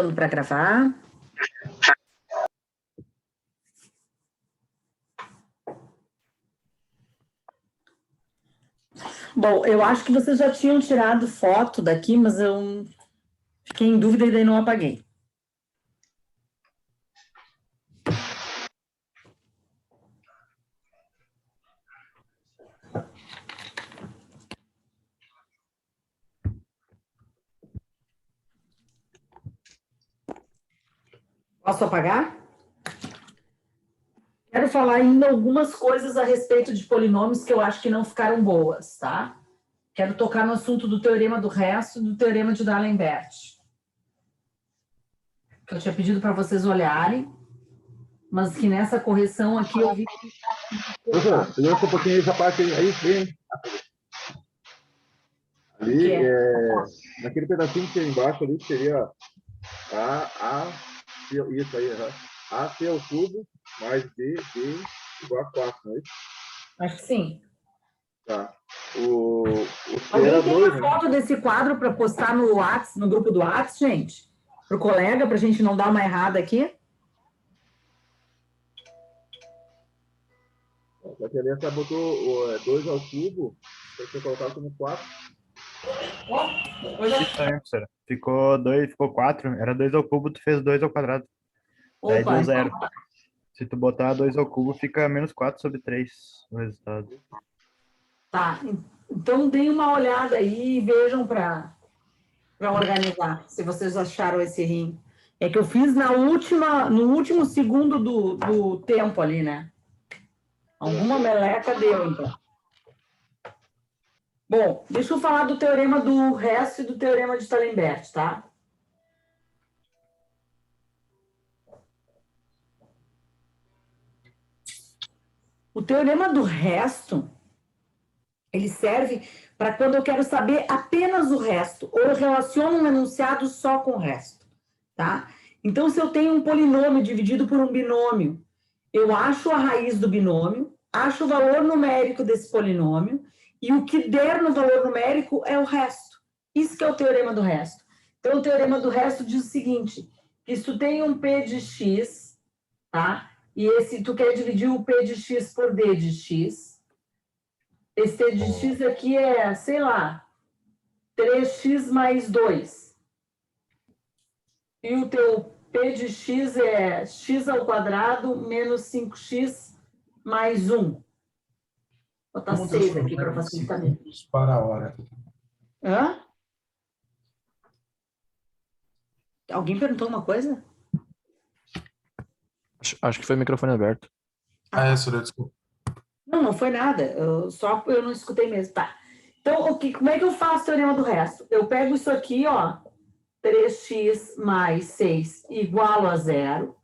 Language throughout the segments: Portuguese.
botando para gravar. Bom, eu acho que vocês já tinham tirado foto daqui, mas eu fiquei em dúvida e daí não apaguei. Posso apagar? Quero falar ainda algumas coisas a respeito de polinômios que eu acho que não ficaram boas, tá? Quero tocar no assunto do teorema do resto e do teorema de D'Alembert, que eu tinha pedido para vocês olharem, mas que nessa correção aqui eu vi... Professor, levanta um pouquinho essa parte aí, vem. Ali, naquele pedacinho que tem embaixo ali, que seria isso aí, AC ao cubo mais D igual a 4, não é isso? Acho que sim. Tá. O C Alguém era tem 2, a né? foto desse quadro para postar no WhatsApp, no grupo do WhatsApp, gente? Para o colega, para a gente não dar uma errada aqui? Só que ali você botou 2 ao cubo, para você colocar como 4. Isso também, professora. Ficou 4. Era 2 ao cubo, tu fez 2 ao quadrado. Daí Opa, deu 0. Se tu botar 2 ao cubo, fica menos 4 sobre 3 o resultado. tá. Então, deem uma olhada aí e vejam para organizar, se vocês acharam esse rim. É que eu fiz no último segundo do tempo ali, né? Alguma meleca deu, então. Bom, deixa eu falar do teorema do resto e do teorema de D'Alembert, tá? O teorema do resto, ele serve para quando eu quero saber apenas o resto, ou eu relaciono um enunciado só com o resto, tá? Então, se eu tenho um polinômio dividido por um binômio, eu acho a raiz do binômio, acho o valor numérico desse polinômio, e o que der no valor numérico é o resto. Isso que é o teorema do resto. Então, o teorema do resto diz o seguinte, que se tu tem um P de x, tá? E tu quer dividir o P de x por D de x, esse T de x aqui é, sei lá, 3x mais 2. E o teu P de x é x ao quadrado menos 5x mais 1. Vou botar 6 aqui para facilitar mesmo. Para a hora. Hã? Alguém perguntou uma coisa? Acho que foi o microfone aberto. Desculpa. Não, não foi nada. Eu não escutei mesmo. Tá. Então, como é que eu faço o teorema do resto? Eu pego isso aqui, ó. 3x mais 6 igual a 0.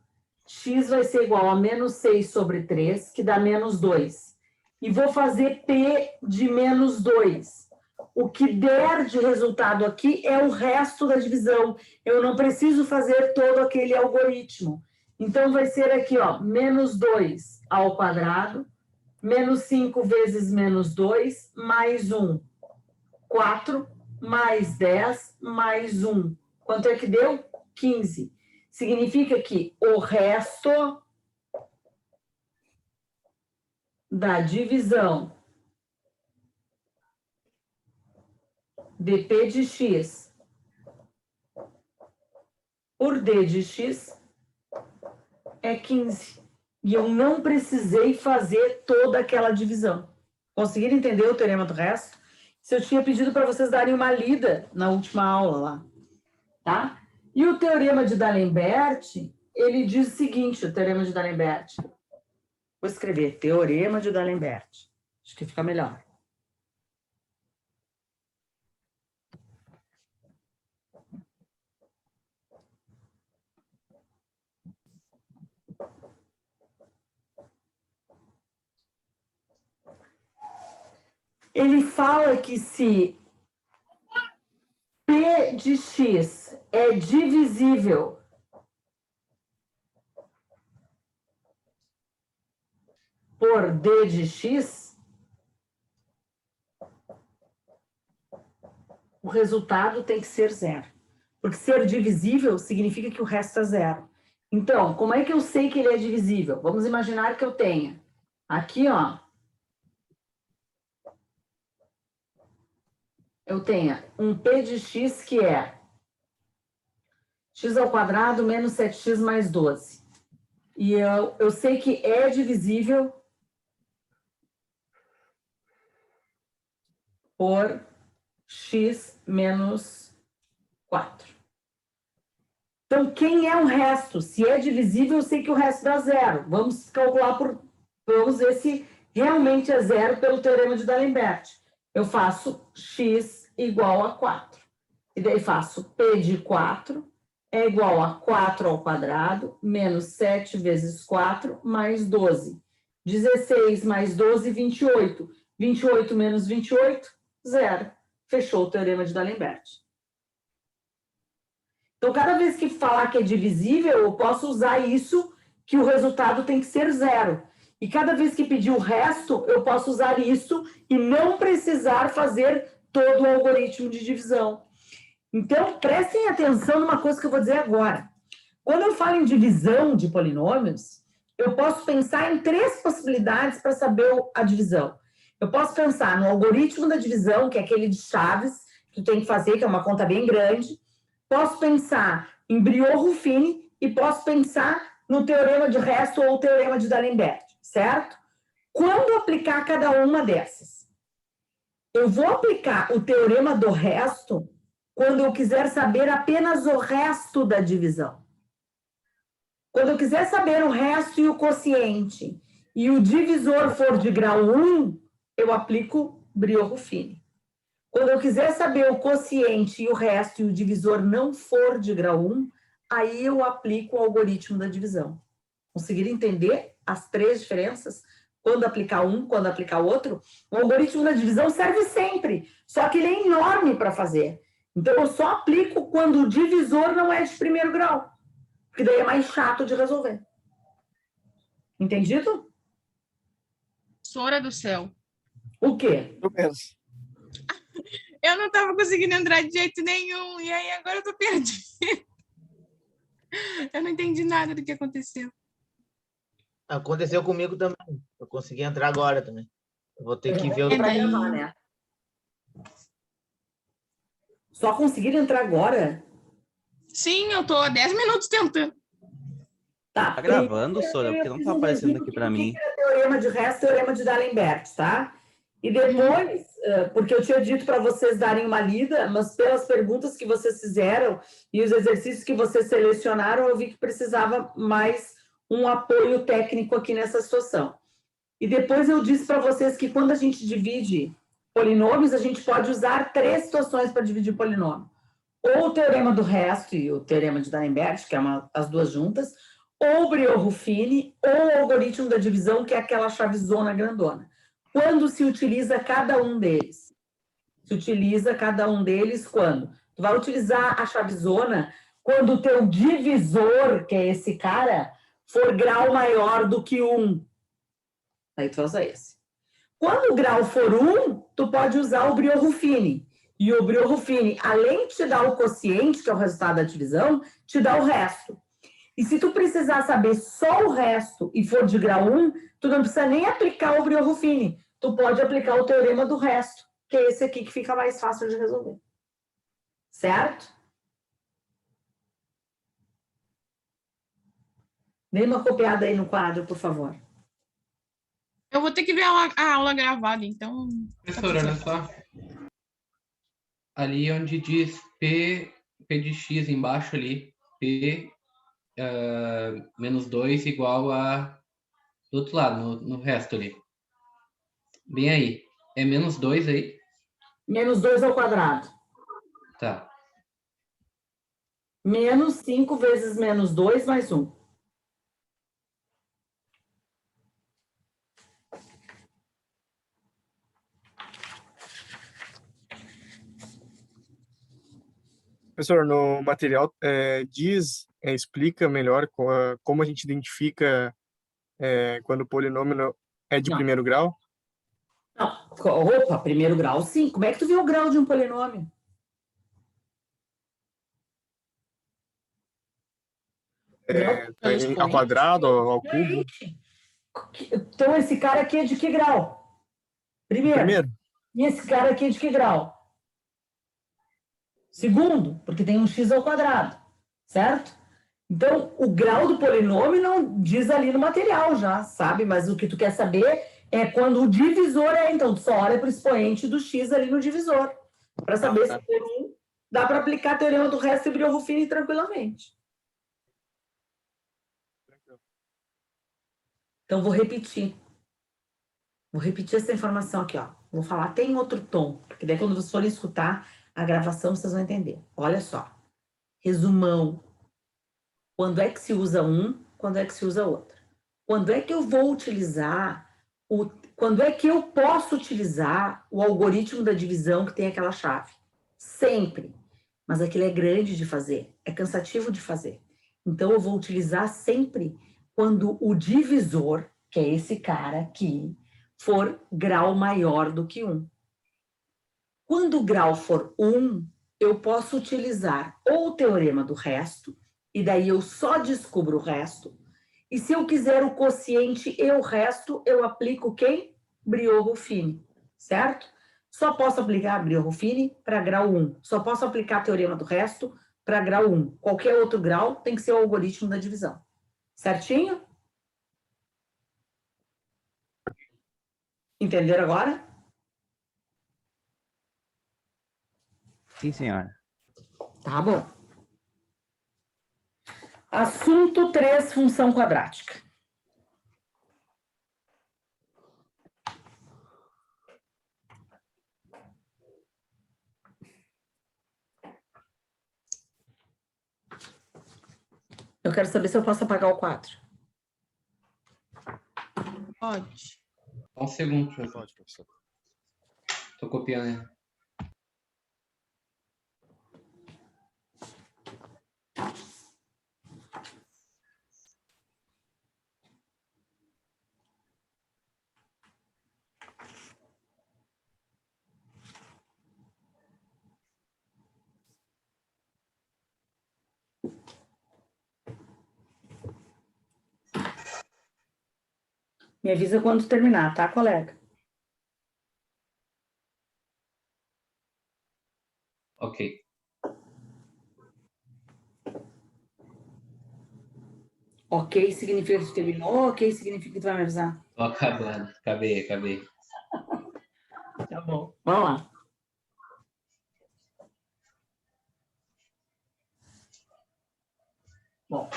X vai ser igual a menos 6 sobre 3, que dá menos 2. E vou fazer P de menos 2. O que der de resultado aqui é o resto da divisão. Eu não preciso fazer todo aquele algoritmo. Então, vai ser aqui, ó, menos 2 ao quadrado, menos 5 vezes menos 2, mais 1. 4, mais 10, mais 1. Quanto é que deu? 15. Significa que o resto da divisão de P de x por D de x é 15. E eu não precisei fazer toda aquela divisão. Conseguiram entender o teorema do resto? Se eu tinha pedido para vocês darem uma lida na última aula lá, tá? E o teorema de D'Alembert, ele diz o seguinte, o teorema de D'Alembert. Vou escrever teorema de D'Alembert. Acho que fica melhor. Ele fala que se P de x é divisível por D de x, o resultado tem que ser 0. Porque ser divisível significa que o resto é zero. Então, como é que eu sei que ele é divisível? Vamos imaginar que eu tenha aqui, ó, eu tenha um p de x que é x ao quadrado menos 7x mais 12. E eu sei que é divisível por x menos 4. Então, quem é o resto? Se é divisível, eu sei que o resto dá zero. Vamos calcular vamos ver se realmente é zero pelo teorema de D'Alembert. Eu faço x igual a 4. E daí faço p de 4 é igual a 4 ao quadrado, menos 7 vezes 4, mais 12. 16 mais 12, 28. 28 menos 28, zero. Fechou o teorema de D'Alembert. Então, cada vez que falar que é divisível, eu posso usar isso, que o resultado tem que ser zero. E cada vez que pedir o resto, eu posso usar isso e não precisar fazer todo o algoritmo de divisão. Então, prestem atenção numa coisa que eu vou dizer agora. Quando eu falo em divisão de polinômios, eu posso pensar em 3 possibilidades para saber a divisão. Eu posso pensar no algoritmo da divisão, que é aquele de chaves, que tu tem que fazer, que é uma conta bem grande. Posso pensar em Briot-Ruffini e posso pensar no teorema de resto ou teorema de D'Alembert, certo? Quando aplicar cada uma dessas? Eu vou aplicar o teorema do resto quando eu quiser saber apenas o resto da divisão. Quando eu quiser saber o resto e o quociente, e o divisor for de grau 1, eu aplico Briot-Ruffini. Quando eu quiser saber o quociente e o resto, e o divisor não for de grau 1, aí eu aplico o algoritmo da divisão. Conseguiram entender as 3 diferenças? Quando aplicar um, quando aplicar outro? O algoritmo da divisão serve sempre, só que ele é enorme para fazer. Então, eu só aplico quando o divisor não é de primeiro grau, porque daí é mais chato de resolver. Entendido? Sora do céu. O quê? Eu penso. Eu não estava conseguindo entrar de jeito nenhum, e aí agora eu tô perdida. Eu não entendi nada do que aconteceu. Aconteceu comigo também. Eu consegui entrar agora também. Eu vou ter que ver o... Para gravar, né? Só conseguiram entrar agora? Sim, eu tô há 10 minutos tentando. Tá gravando, Sora? Porque não tá aparecendo aqui para mim. É teorema de resto, teorema de D'Alembert, tá? E depois, porque eu tinha dito para vocês darem uma lida, mas pelas perguntas que vocês fizeram e os exercícios que vocês selecionaram, eu vi que precisava mais um apoio técnico aqui nessa situação. E depois eu disse para vocês que quando a gente divide polinômios, a gente pode usar 3 situações para dividir polinômio. Ou o teorema do resto e o teorema de D'Alembert, que é as 2 juntas, ou o Briot-Ruffini, ou o algoritmo da divisão, que é aquela chavezona grandona. Quando se utiliza cada um deles? Se utiliza cada um deles quando? Tu vai utilizar a chavezona quando o teu divisor, que é esse cara, for grau maior do que 1. Aí tu usa esse. Quando o grau for 1, tu pode usar o Briot-Ruffini. E o Briot-Ruffini, além de te dar o quociente, que é o resultado da divisão, te dá o resto. E se tu precisar saber só o resto e for de grau 1, tu não precisa nem aplicar o Briot-Ruffini. Tu pode aplicar o teorema do resto, que é esse aqui que fica mais fácil de resolver. Certo? Dê uma copiada aí no quadro, por favor. Eu vou ter que ver a aula gravada, então... Professora, olha só. Ali onde diz P de X embaixo ali, P menos 2 igual a... Do outro lado, no resto ali. Bem aí. É menos 2 aí? Menos 2 ao quadrado. Tá. Menos 5 vezes menos 2 mais 1. Professor, no material explica melhor como a gente identifica quando o polinômio é de primeiro grau? Não. Opa, primeiro grau, sim. Como é que tu vê o grau de um polinômio? Tá ao quadrado, ao cubo? Então, esse cara aqui é de que grau? Primeiro. E esse cara aqui é de que grau? Segundo, porque tem um x ao quadrado, certo? Então, o grau do polinômio não diz ali no material já, sabe? Mas o que tu quer saber é quando o divisor é, então, tu só olha para o expoente do x ali no divisor, para saber se por um dá para aplicar a teorema do resto e Brio-Ruffini tranquilamente. Então, vou repetir. Vou repetir essa informação aqui, ó. Vou falar, tem outro tom, porque daí quando vocês forem escutar a gravação, vocês vão entender. Olha só. Resumão. Quando é que se usa um, quando é que se usa outro? Quando é que eu vou utilizar, quando é que eu posso utilizar o algoritmo da divisão que tem aquela chave? Sempre. Mas aquilo é grande de fazer, é cansativo de fazer. Então, eu vou utilizar sempre quando o divisor, que é esse cara aqui, for grau maior do que 1. Quando o grau for 1, eu posso utilizar ou o teorema do resto, e daí eu só descubro o resto, e se eu quiser o quociente e o resto, eu aplico quem? Brio-Ruffini, certo? Só posso aplicar Brio-Ruffini para grau 1, só posso aplicar teorema do resto para grau 1. Qualquer outro grau tem que ser o algoritmo da divisão. Certinho? Entenderam agora? Sim, senhora. Tá bom. Assunto 3, função quadrática. Eu quero saber se eu posso apagar o 4. Pode. Só um segundo, professor. Tô copiando, né? Me avisa quando terminar, tá, colega? Ok. Ok significa que tu terminou, ok significa que tu vai me avisar. Tô acabando. Acabei. Tá bom. Vamos lá. Bom.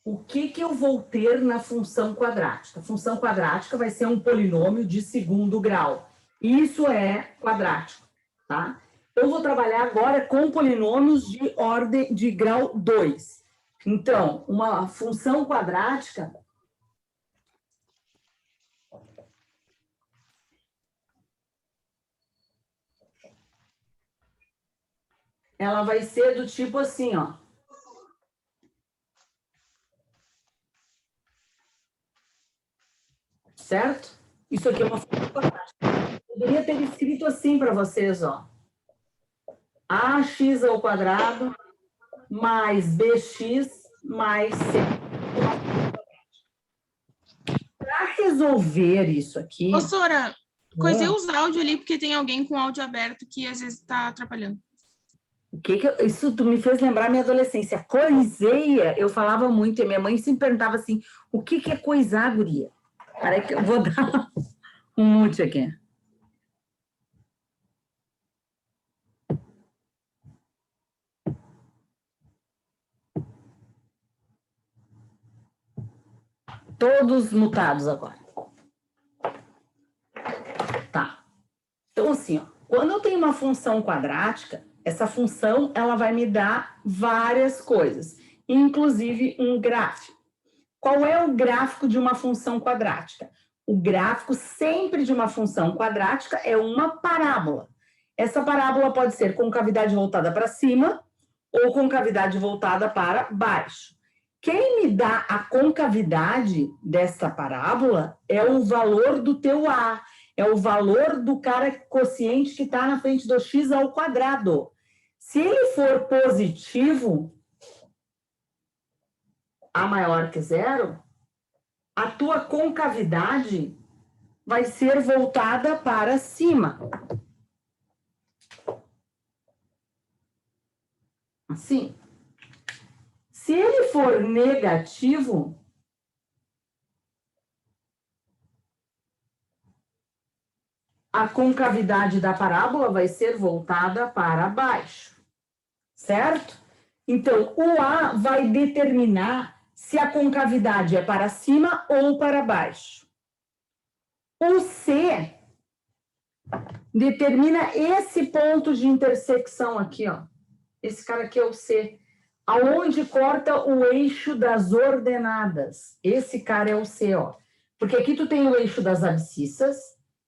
O que eu vou ter na função quadrática? A função quadrática vai ser um polinômio de segundo grau. Isso é quadrático, tá? Eu vou trabalhar agora com polinômios de ordem de grau 2. Então, uma função quadrática ela vai ser do tipo assim, ó. Certo? Isso aqui é uma função quadrática. Eu poderia ter escrito assim para vocês, ó. Ax ao quadrado mais bx mais c. Para resolver isso aqui... Ô, Sora, coisei os áudios ali, porque tem alguém com áudio aberto que às vezes está atrapalhando. Isso tu me fez lembrar minha adolescência. Coiseia, eu falava muito, e minha mãe sempre perguntava assim, o que é coisar, guria? Peraí que eu vou dar um mute aqui. Todos mutados agora. Tá. Então, assim, ó, quando eu tenho uma função quadrática, essa função ela vai me dar várias coisas, inclusive um gráfico. Qual é o gráfico de uma função quadrática? O gráfico sempre de uma função quadrática é uma parábola. Essa parábola pode ser concavidade voltada para cima ou concavidade voltada para baixo. Quem me dá a concavidade dessa parábola é o valor do teu A, é o valor do cara quociente que está na frente do x ao quadrado. Se ele for positivo, A maior que zero, a tua concavidade vai ser voltada para cima. Assim. Se ele for negativo, a concavidade da parábola vai ser voltada para baixo, certo? Então, o A vai determinar se a concavidade é para cima ou para baixo. O C determina esse ponto de intersecção aqui, ó. Esse cara aqui é o C. Aonde corta o eixo das ordenadas. Esse cara é o C, ó. Porque aqui tu tem o eixo das abscissas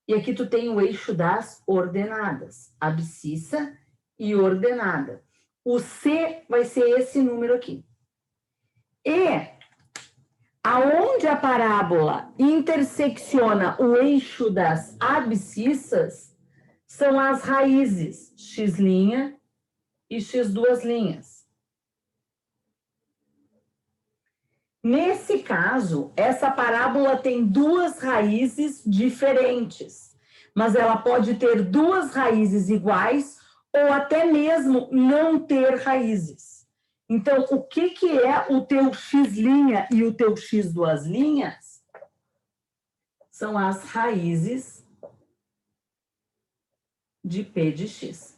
e aqui tu tem o eixo das ordenadas. Abscissa e ordenada. O C vai ser esse número aqui. E aonde a parábola intersecciona o eixo das abscissas são as raízes x' e x'. Nesse caso, essa parábola tem duas raízes diferentes, mas ela pode ter duas raízes iguais ou até mesmo não ter raízes. Então, o que é o teu x' e o teu x'? São as raízes de P de x.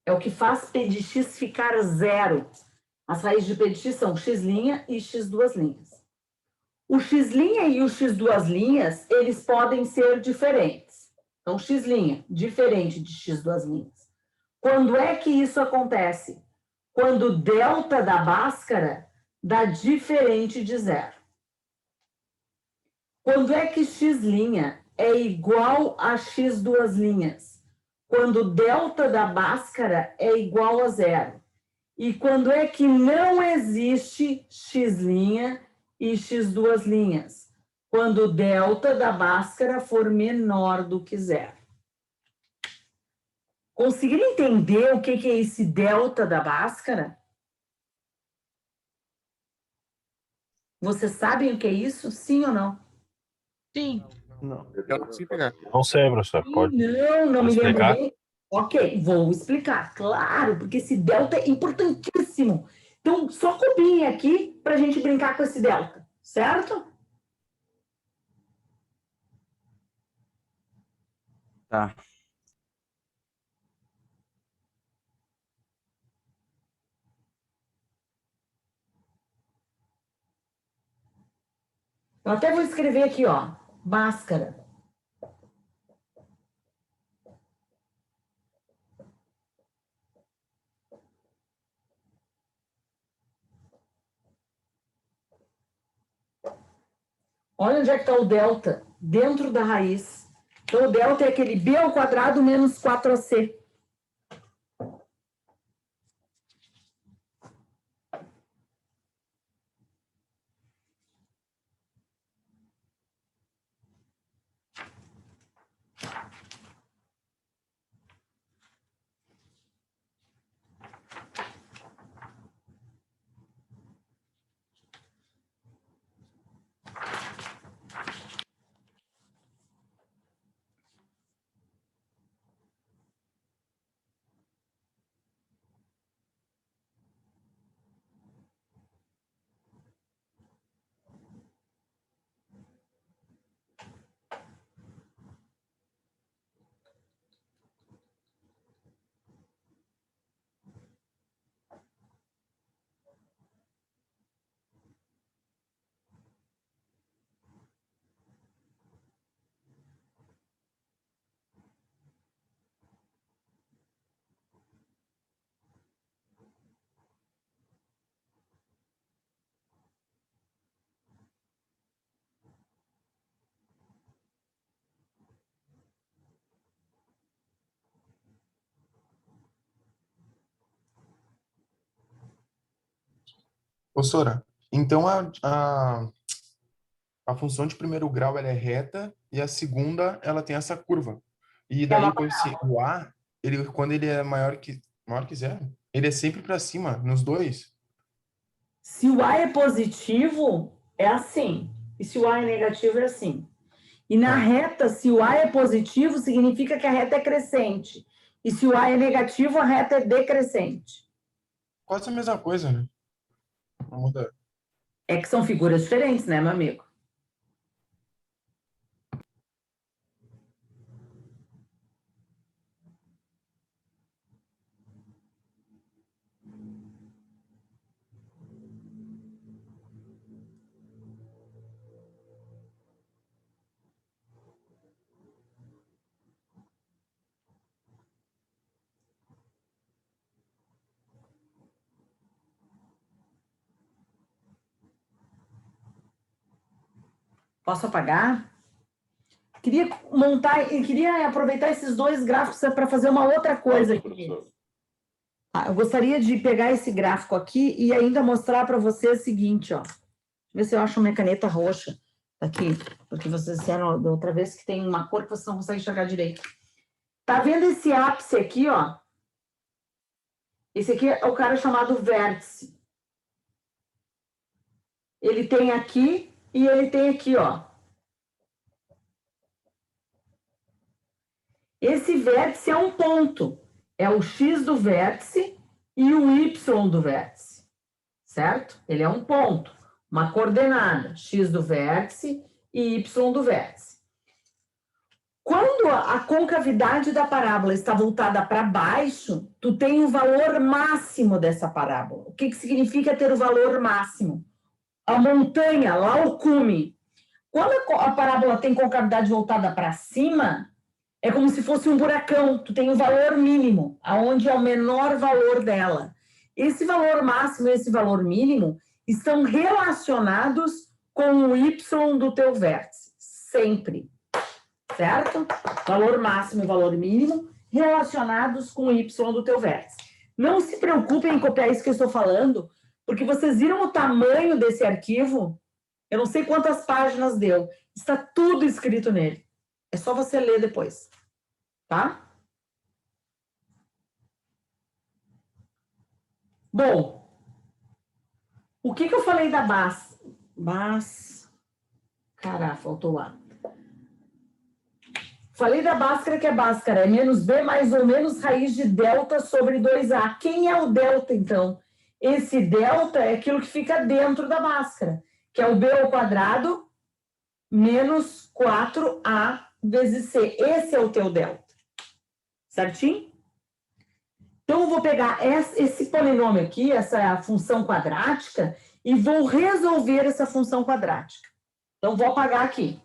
É o que faz P de x ficar zero. As raízes de P de x são x' e x'. O x' e o x', eles podem ser diferentes. Então, x' diferente de x'. Quando é que isso acontece? Quando o delta da Bhaskara dá diferente de zero. Quando é que x' é igual a x'? Quando o delta da Bhaskara é igual a zero. E quando é que não existe x' e x'? Quando o delta da Bhaskara for menor do que zero. Conseguiram entender o que é esse delta da Bhaskara? Vocês sabem o que é isso? Sim ou não? Sim. Não. Eu não consigo pegar. Não sei, professor. Pode Não me lembro explicar? bem. Ok, vou explicar. Claro, porque esse delta é importantíssimo. Então, só copiem aqui para a gente brincar com esse delta, certo? Tá. Eu até vou escrever aqui, ó, Bhaskara. Olha onde é que está o delta, dentro da raiz. Então, o delta é aquele b ao quadrado menos 4ac. Professora, então a função de primeiro grau ela é reta e a segunda ela tem essa curva. E daí o A, ele, quando ele é maior que zero, ele é sempre para cima, nos dois. Se o A é positivo, é assim. E se o A é negativo, é assim. E na reta, se o A é positivo, significa que a reta é crescente. E se o A é negativo, a reta é decrescente. Quase a mesma coisa, né? Não muda. É que são figuras diferentes, né, meu amigo? Posso apagar? Queria aproveitar esses dois gráficos para fazer uma outra coisa aqui. Eu gostaria de pegar esse gráfico aqui e ainda mostrar para você o seguinte, ó. Deixa eu ver se eu acho minha caneta roxa aqui, porque vocês disseram da outra vez que tem uma cor que você não consegue enxergar direito. Tá vendo esse ápice aqui, ó? Esse aqui é o cara chamado vértice. Ele tem aqui e ele tem aqui, ó. Esse vértice é um ponto. É o X do vértice e o Y do vértice. Certo? Ele é um ponto. Uma coordenada. X do vértice e Y do vértice. Quando a concavidade da parábola está voltada para baixo, tu tem o valor máximo dessa parábola. O que significa ter o valor máximo? A montanha, lá o cume. Quando a parábola tem concavidade voltada para cima, é como se fosse um buracão. Tu tem o valor mínimo, aonde é o menor valor dela. Esse valor máximo e esse valor mínimo estão relacionados com o Y do teu vértice. Sempre. Certo? Valor máximo e valor mínimo relacionados com o Y do teu vértice. Não se preocupem em copiar isso que eu estou falando, porque vocês viram o tamanho desse arquivo? Eu não sei quantas páginas deu. Está tudo escrito nele. É só você ler depois. Tá? Bom, o que eu falei da Bhaskara, faltou lá. Falei da Bhaskara, que é Bhaskara, é menos B mais ou menos raiz de delta sobre 2A. Quem é o delta, então? Esse delta é aquilo que fica dentro da Bhaskara, que é o B ao quadrado menos 4A vezes C. Esse é o teu delta. Certinho? Então, eu vou pegar esse polinômio aqui, essa função quadrática, e vou resolver essa função quadrática. Então, vou apagar aqui.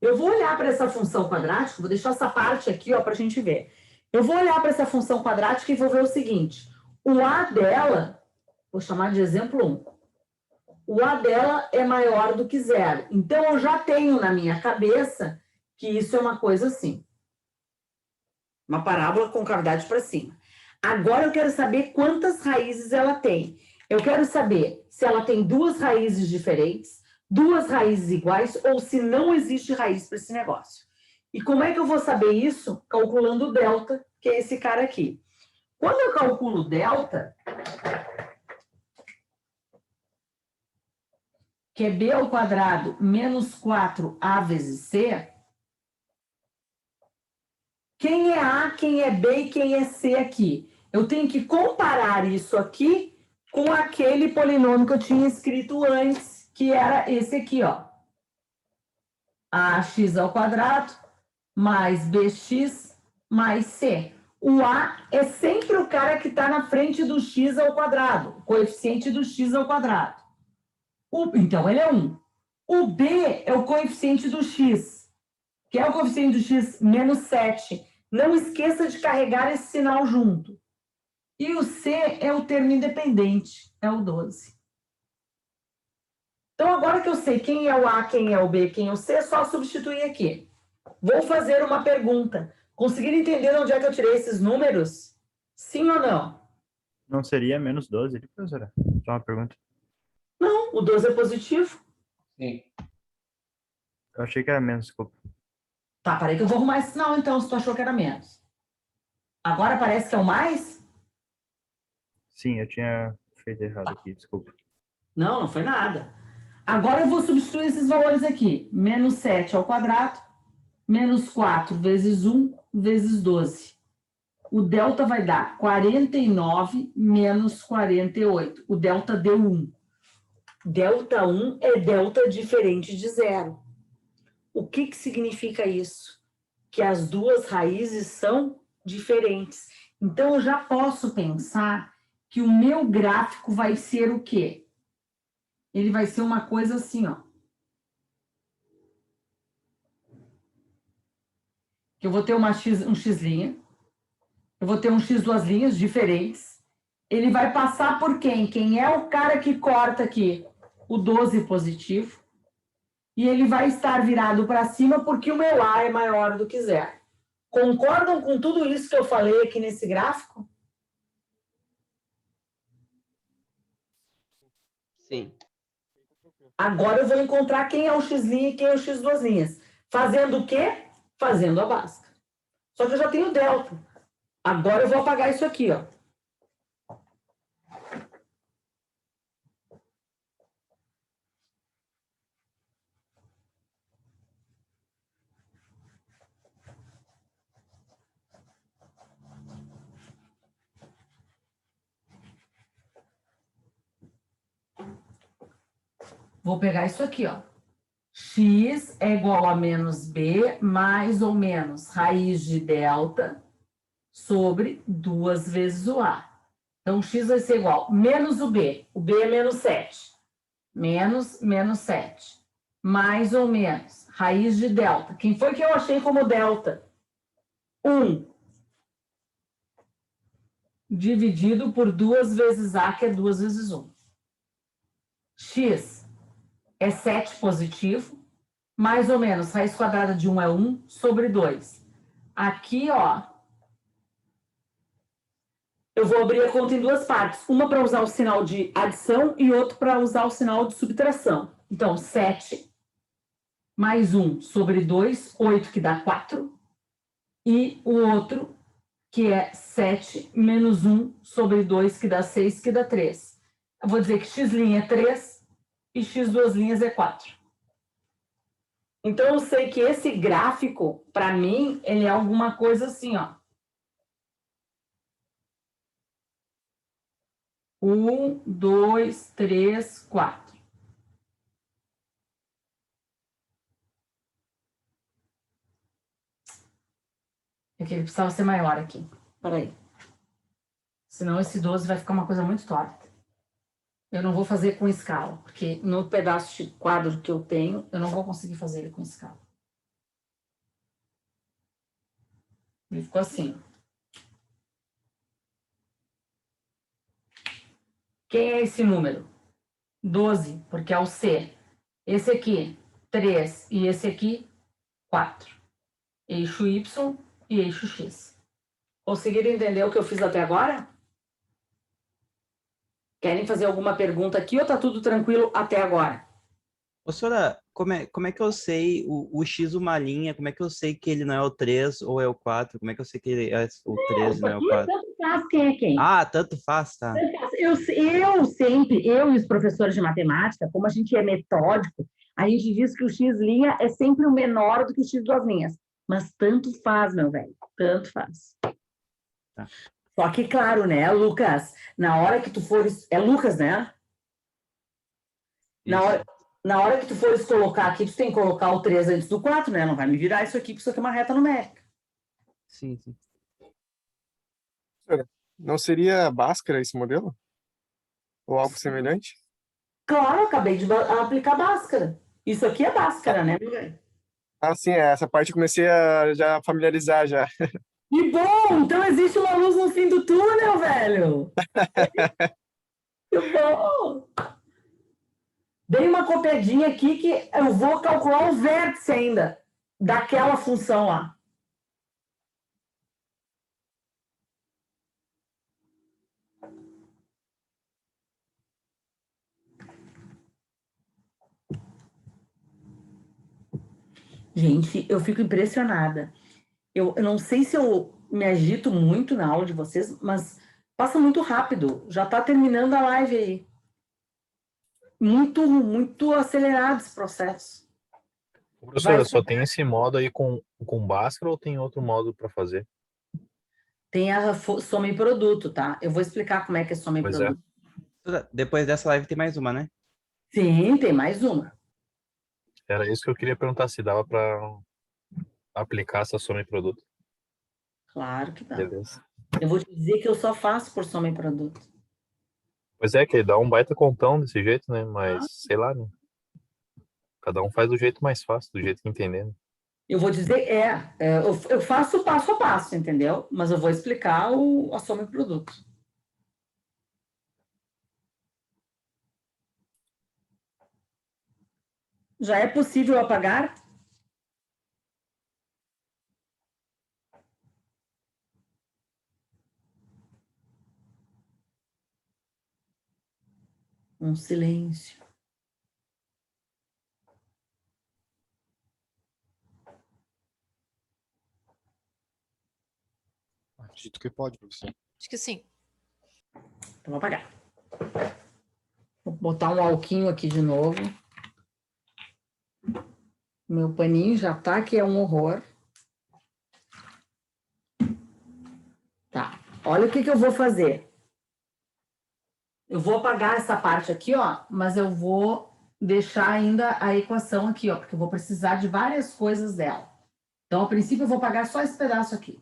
Eu vou olhar para essa função quadrática, vou deixar essa parte aqui, ó, para a gente ver. Eu vou olhar para essa função quadrática e vou ver o seguinte. O A dela, vou chamar de exemplo 1. O A dela é maior do que 0. Então, eu já tenho na minha cabeça que isso é uma coisa assim. Uma parábola com cavidade para cima. Agora, eu quero saber quantas raízes ela tem. Eu quero saber se ela tem duas raízes diferentes, duas raízes iguais, ou se não existe raiz para esse negócio. E como é que eu vou saber isso? Calculando o delta, que é esse cara aqui. Quando eu calculo o delta, que é B ao quadrado menos 4A vezes C, quem é A, quem é B e quem é C aqui? Eu tenho que comparar isso aqui com aquele polinômio que eu tinha escrito antes, que era esse aqui, ó. AX ao quadrado mais BX mais C. O A é sempre o cara que está na frente do X ao quadrado, o coeficiente do X ao quadrado. Então, ele é 1. O B é o coeficiente do X, que é o coeficiente do X menos 7. Não esqueça de carregar esse sinal junto. E o C é o termo independente, é o 12. Então, agora que eu sei quem é o A, quem é o B, quem é o C, é só substituir aqui. Vou fazer uma pergunta. Conseguiram entender onde é que eu tirei esses números? Sim ou não? Não seria menos 12, professora? Só uma pergunta. Não, o 12 é positivo. Sim. Eu achei que era menos, desculpa. Tá, peraí que eu vou arrumar esse sinal, então, se tu achou que era menos. Agora parece que é o mais? Sim, eu tinha feito errado aqui, desculpa. Não, não foi nada. Agora eu vou substituir esses valores aqui. Menos 7 ao quadrado, menos 4 vezes 1 vezes 12. O delta vai dar 49 menos 48. O delta deu 1. Delta 1 é delta diferente de zero. O que significa isso? Que as duas raízes são diferentes. Então, eu já posso pensar que o meu gráfico vai ser o quê? Ele vai ser uma coisa assim, ó. Eu vou ter um x', eu vou ter um x duas linhas diferentes. Ele vai passar por quem? Quem é o cara que corta aqui? O 12 positivo. E ele vai estar virado para cima porque o meu A é maior do que zero. Concordam com tudo isso que eu falei aqui nesse gráfico? Sim. Agora eu vou encontrar quem é o x' e quem é o x duas linhas. Fazendo o quê? Fazendo a básica. Só que eu já tenho delta. Agora eu vou apagar isso aqui, ó. Vou pegar isso aqui, ó. X é igual a menos B mais ou menos raiz de delta sobre 2 vezes o A. Então, x vai ser igual a menos o B. O B é menos 7. Menos 7. Mais ou menos raiz de delta. Quem foi que eu achei como delta? 1. Dividido por 2 vezes A, que é 2 vezes 1. X é 7 positivo, mais ou menos, raiz quadrada de 1 é 1 sobre 2. Aqui, ó, eu vou abrir a conta em duas partes. Uma para usar o sinal de adição e outra para usar o sinal de subtração. Então, 7 mais 1 sobre 2, 8, que dá 4. E o outro, que é 7 menos 1 sobre 2, que dá 6, que dá 3. Eu vou dizer que x' é 3 e x duas linhas é 4. Então, eu sei que esse gráfico, para mim, ele é alguma coisa assim, ó. 1, 2, 3, 4. É que ele precisava ser maior aqui. Peraí. Senão esse 12 vai ficar uma coisa muito torta. Eu não vou fazer com escala, porque no pedaço de quadro que eu tenho, eu não vou conseguir fazer ele com escala. Ele ficou assim. Quem é esse número? 12, porque é o C. Esse aqui, 3. E esse aqui, 4. Eixo Y e eixo X. Conseguiram entender o que eu fiz até agora? Querem fazer alguma pergunta aqui ou tá tudo tranquilo até agora? Ô, senhora, como é que eu sei o X uma linha? Como é que eu sei que ele não é o 3 ou é o 4? Como é que eu sei que ele é o 3 e não é o 4? Tanto faz quem é quem. Ah, tanto faz, tá. Eu e os professores de matemática, como a gente é metódico, a gente diz que o x' é sempre o menor do que o x duas linhas. Mas tanto faz, meu velho, tanto faz. Tá. Só que, claro, né, Lucas, na hora que tu fores... É Lucas, né? Na hora que tu fores colocar aqui, tu tem que colocar o 3 antes do 4, né? Não vai me virar isso aqui, porque isso aqui é uma reta numérica. Sim. Não seria Bhaskara esse modelo? Ou algo semelhante? Claro, eu acabei de aplicar Bhaskara. Isso aqui é Bhaskara, né, meu velho? Ah, sim, essa parte eu comecei a já familiarizar já. Que bom! Então existe uma luz no fim do túnel, velho! Que bom! Dei uma copiadinha aqui que eu vou calcular o vértice ainda daquela função lá. Gente, eu fico impressionada. Eu não sei se eu me agito muito na aula de vocês, mas passa muito rápido. Já está terminando a live aí. Muito acelerado esse processo. Professora, só tem esse modo aí com Bhaskara ou tem outro modo para fazer? Tem a soma em produto, tá? Eu vou explicar como é que é soma em Pois é. produto. Depois dessa live tem mais uma, né? Sim, tem mais uma. Era isso que eu queria perguntar, se dava para aplicar essa soma em produto. Claro que dá. Beleza. Eu vou te dizer que eu só faço por soma em produto. Pois é, que dá um baita contão desse jeito, né? Mas, sei lá, né? Cada um faz do jeito mais fácil, do jeito que entender, né? Eu vou dizer, eu faço passo a passo, entendeu? Mas eu vou explicar a soma em produto. Já é possível apagar? Um silêncio. Acredito que pode, professor. Acho que sim. Então, vou apagar. Vou botar um alquinho aqui de novo. Meu paninho já tá, que é um horror. Tá. Olha o que eu vou fazer. Eu vou apagar essa parte aqui, ó, mas eu vou deixar ainda a equação aqui, ó, porque eu vou precisar de várias coisas dela. Então, a princípio, eu vou apagar só esse pedaço aqui.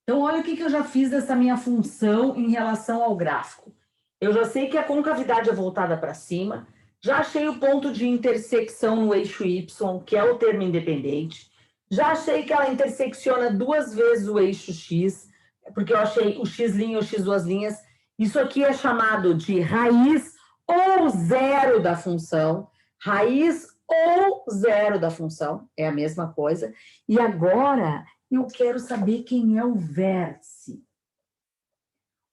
Então, olha o que eu já fiz dessa minha função em relação ao gráfico. Eu já sei que a concavidade é voltada para cima, já achei o ponto de intersecção no eixo Y, que é o termo independente, já achei que ela intersecciona 2 vezes o eixo X, porque eu achei o X' e o X duas linhas. Isso aqui é chamado de raiz ou zero da função. Raiz ou zero da função, é a mesma coisa. E agora eu quero saber quem é o vértice.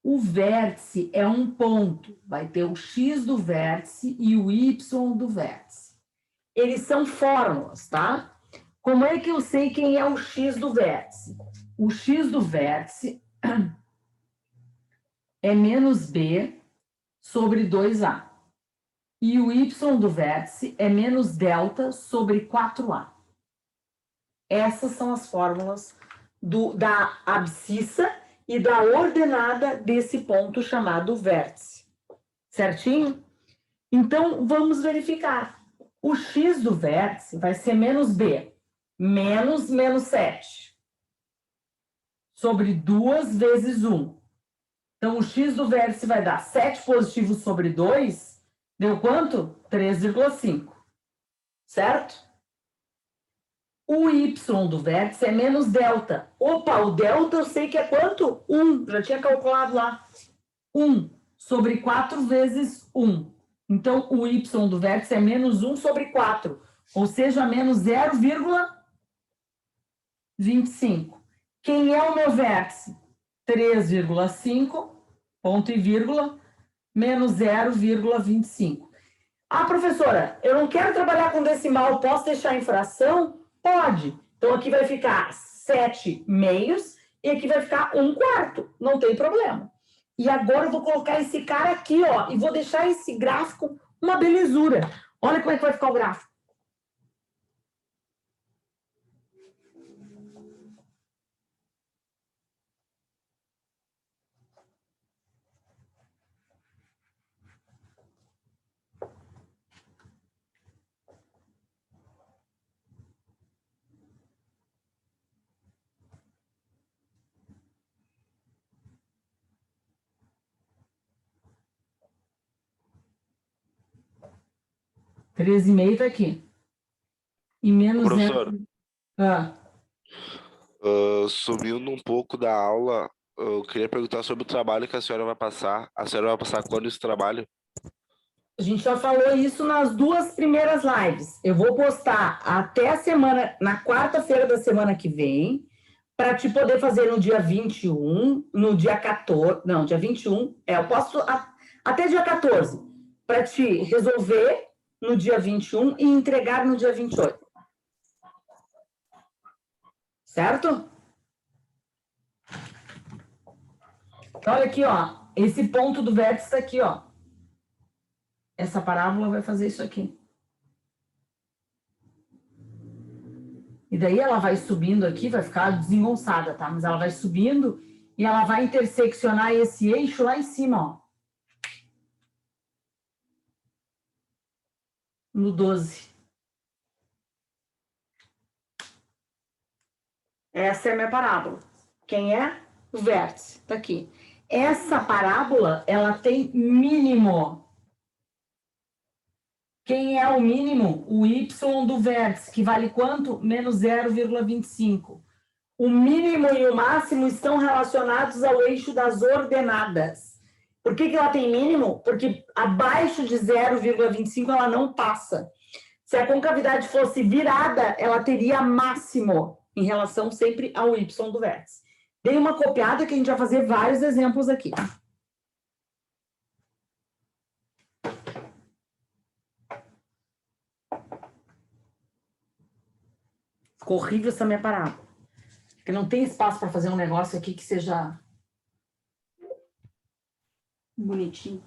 O vértice é um ponto, vai ter o X do vértice e o Y do vértice. Eles são fórmulas, tá? Como é que eu sei quem é o X do vértice? O X do vértice é menos B sobre 2A. E o Y do vértice é menos delta sobre 4A. Essas são as fórmulas da abscissa e da ordenada desse ponto chamado vértice. Certinho? Então, vamos verificar. O X do vértice vai ser menos B, menos 7, sobre 2 vezes 1. Então, o X do vértice vai dar 7 positivo sobre 2, deu quanto? 3,5. Certo? O Y do vértice é menos delta. Opa, o delta eu sei que é quanto? 1. Já tinha calculado lá. 1 sobre 4 vezes 1. Então, o Y do vértice é menos 1 sobre 4. Ou seja, menos 0,25. Quem é o meu vértice? 3,5, ponto e vírgula, menos 0,25. Ah, professora, eu não quero trabalhar com decimal, posso deixar em fração? Pode. Então, aqui vai ficar 7 meios e aqui vai ficar 1/4. Não tem problema. E agora eu vou colocar esse cara aqui, ó, e vou deixar esse gráfico uma belezura. Olha como é que vai ficar o gráfico. E 13,5 tá aqui. E menos Professor, 0. subindo um pouco da aula, eu queria perguntar sobre o trabalho que a senhora vai passar. A senhora vai passar quando esse trabalho? A gente já falou isso nas 2 primeiras lives. Eu vou postar até a semana, na quarta-feira da semana que vem, para te poder fazer no dia 21, no dia 14, não, dia 21, eu posto até dia 14, para te resolver no dia 21 e entregar no dia 28. Certo? Olha aqui, ó. Esse ponto do vértice aqui, ó. Essa parábola vai fazer isso aqui. E daí ela vai subindo aqui, vai ficar desengonçada, tá? Mas ela vai subindo e ela vai interseccionar esse eixo lá em cima, ó. No 12. Essa é a minha parábola. Quem é? O vértice. Tá aqui. Essa parábola, ela tem mínimo. Quem é o mínimo? O y do vértice, que vale quanto? Menos 0,25. O mínimo e o máximo estão relacionados ao eixo das ordenadas. Por que ela tem mínimo? Porque abaixo de 0,25 ela não passa. Se a concavidade fosse virada, ela teria máximo em relação sempre ao y do vértice. Dei uma copiada que a gente vai fazer vários exemplos aqui. Ficou horrível essa minha parábola. Porque não tem espaço para fazer um negócio aqui que seja bonitinho.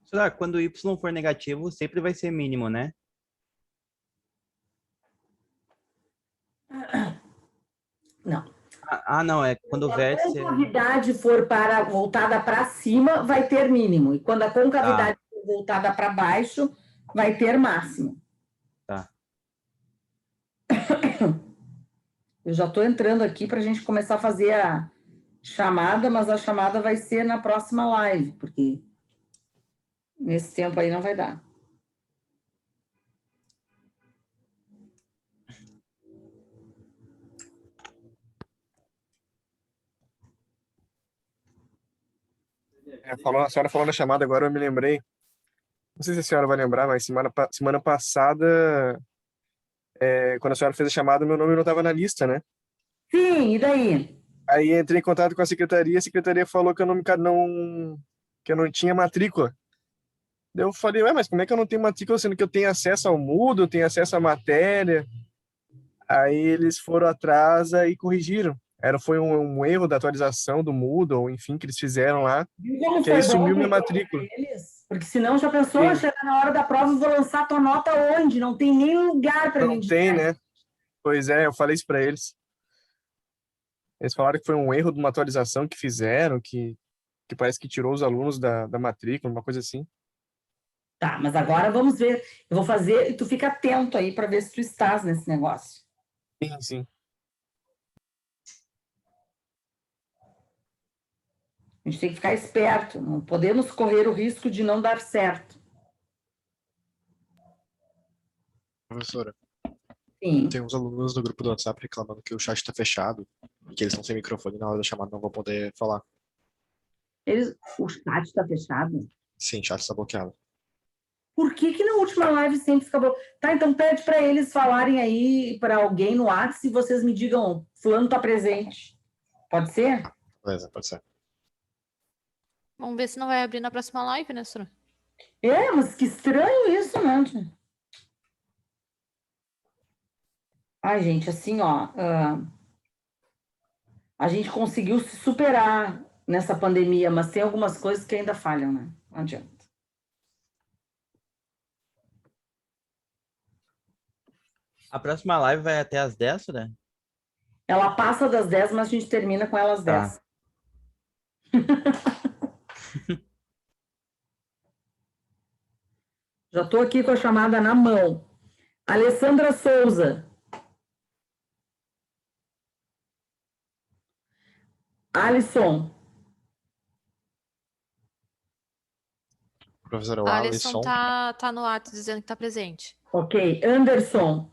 Será que quando o y for negativo, sempre vai ser mínimo, né? Não. Não, é quando o vértice... Se a concavidade for voltada para cima, vai ter mínimo. E quando a concavidade for voltada para baixo, vai ter máximo. Tá. Eu já estou entrando aqui para a gente começar a fazer a chamada, mas a chamada vai ser na próxima live, porque nesse tempo aí não vai dar. A senhora falou na chamada agora, eu me lembrei. Não sei se a senhora vai lembrar, mas semana passada, quando a senhora fez a chamada, meu nome não estava na lista, né? Sim, e daí? Aí entrei em contato com a secretaria falou que eu não tinha matrícula. Daí eu falei, mas como é que eu não tenho matrícula, sendo que eu tenho acesso ao Moodle, eu tenho acesso à matéria? Aí eles foram atrás e corrigiram. Foi um erro da atualização do Moodle, enfim, que eles fizeram lá, que aí sumiu minha matrícula. Porque senão já pensou, chegar na hora da prova e vou lançar tua nota onde? Não tem nem lugar para mim. Não tem, né? Pois é, eu falei isso para eles. Eles falaram que foi um erro de uma atualização que fizeram, que parece que tirou os alunos da matrícula, uma coisa assim. Tá, mas agora vamos ver. Eu vou fazer e tu fica atento aí para ver se tu estás nesse negócio. Sim, sim. A gente tem que ficar esperto, não podemos correr o risco de não dar certo. Professora, Sim. tem uns alunos do grupo do WhatsApp reclamando que o chat está fechado e que eles estão sem microfone na hora da chamada, não vão poder falar. O chat está fechado? Sim, o chat está bloqueado. Por que na última live sempre fica bom? Tá, então pede para eles falarem aí para alguém no WhatsApp e vocês me digam, fulano tá presente. Pode ser? Beleza, pode ser. Vamos ver se não vai abrir na próxima live, né, Sora? Mas que estranho isso, né? Ai, gente, assim, ó, a gente conseguiu se superar nessa pandemia, mas tem algumas coisas que ainda falham, né? Não adianta. A próxima live vai até às 10, né? Ela passa das 10, mas a gente termina com ela às 10. Já estou aqui com a chamada na mão. Alessandra Souza. Alisson. Professora, o A Alisson Alisson tá no ato dizendo que tá presente. Ok. Anderson.